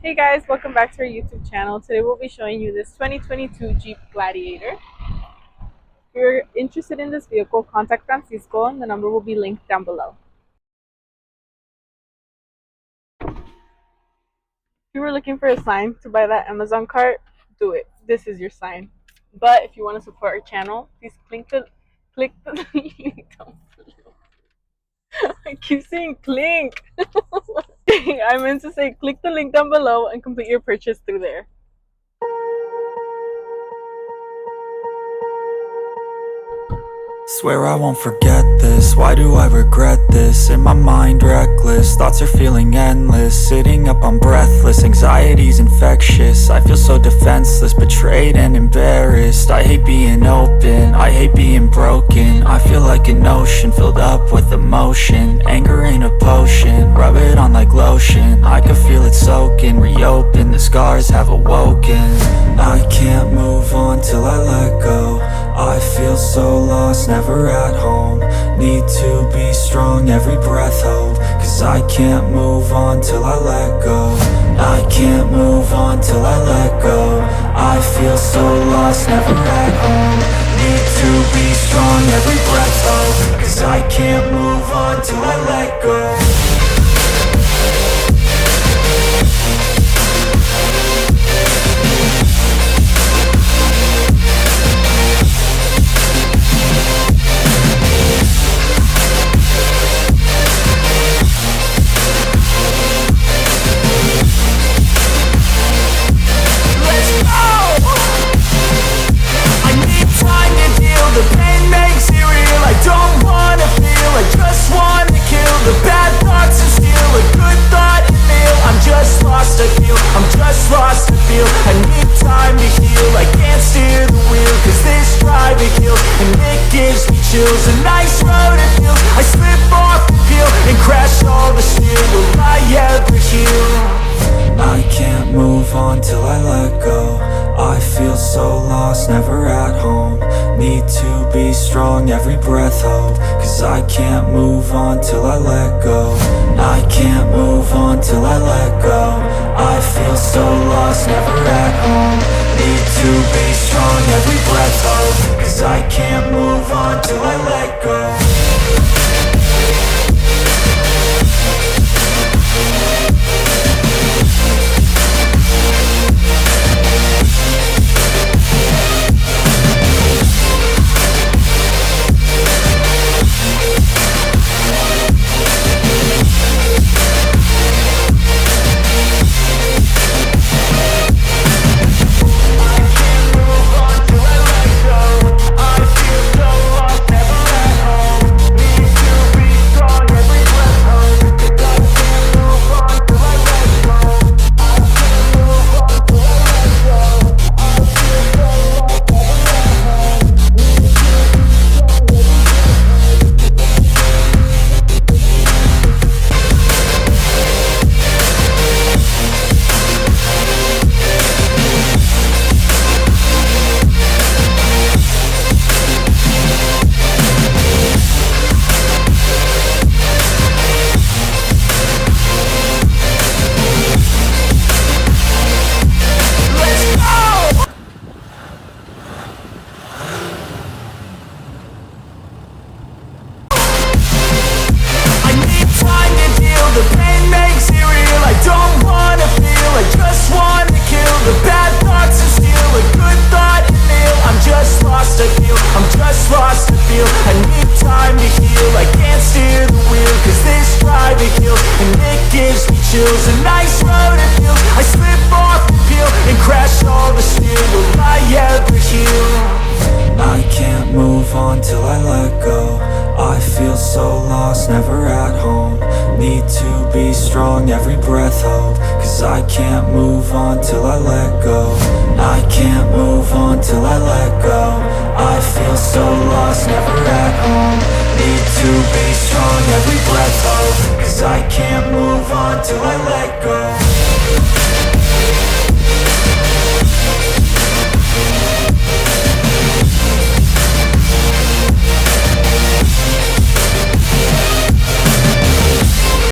Hey guys, welcome back to our YouTube channel. Today we'll be showing you this 2022 Jeep Gladiator. If you're interested in this vehicle, contact Francisco and the number will be linked down below. If you were looking for a sign to buy that Amazon cart, do it. This is your sign. But if you want to support our channel, please click the link down below. I keep saying clink. I meant to say click the link down below and complete your purchase through there. Swear I won't forget this, why do I regret this? In my mind reckless, thoughts are feeling endless. Sitting up, I'm breathless, anxiety's infectious. I feel so defenseless, betrayed and embarrassed. I hate being open, I hate being broken. I feel like an ocean filled up with emotion. Anger ain't a potion, rub it on like lotion. I can feel it soaking, reopen, the scars have awoken. I can't move on till I let go. I feel so lost, never at home. Need to be strong, every breath hold. Cause I can't move on till I let go. I can't move on till I let go. I feel so lost, never at home. Need to be strong, every breath hold. Cause I can't move on till I let go. A nice road to feel. I slip off the peel and crash all the steel. Will I ever heal? I can't move on till I let go. I feel so lost, never at home. Need to be strong, every breath hold. Cause I can't move on till I let go. I can't move on till I let go. I feel so lost, never at home. Need to be strong, every breath hold. Cause I can't move on till I let go. A nice road to feel. I slip off the peel and crash all the steel. Will I ever heal? I can't move on till I let go. I feel so lost, never at home. Need to be strong, every breath hold. Cause I can't move on till I let go. I can't move on till I let go. I feel so lost, never at home. Need to be strong, every breath hold. Cause I can't move on till I let go.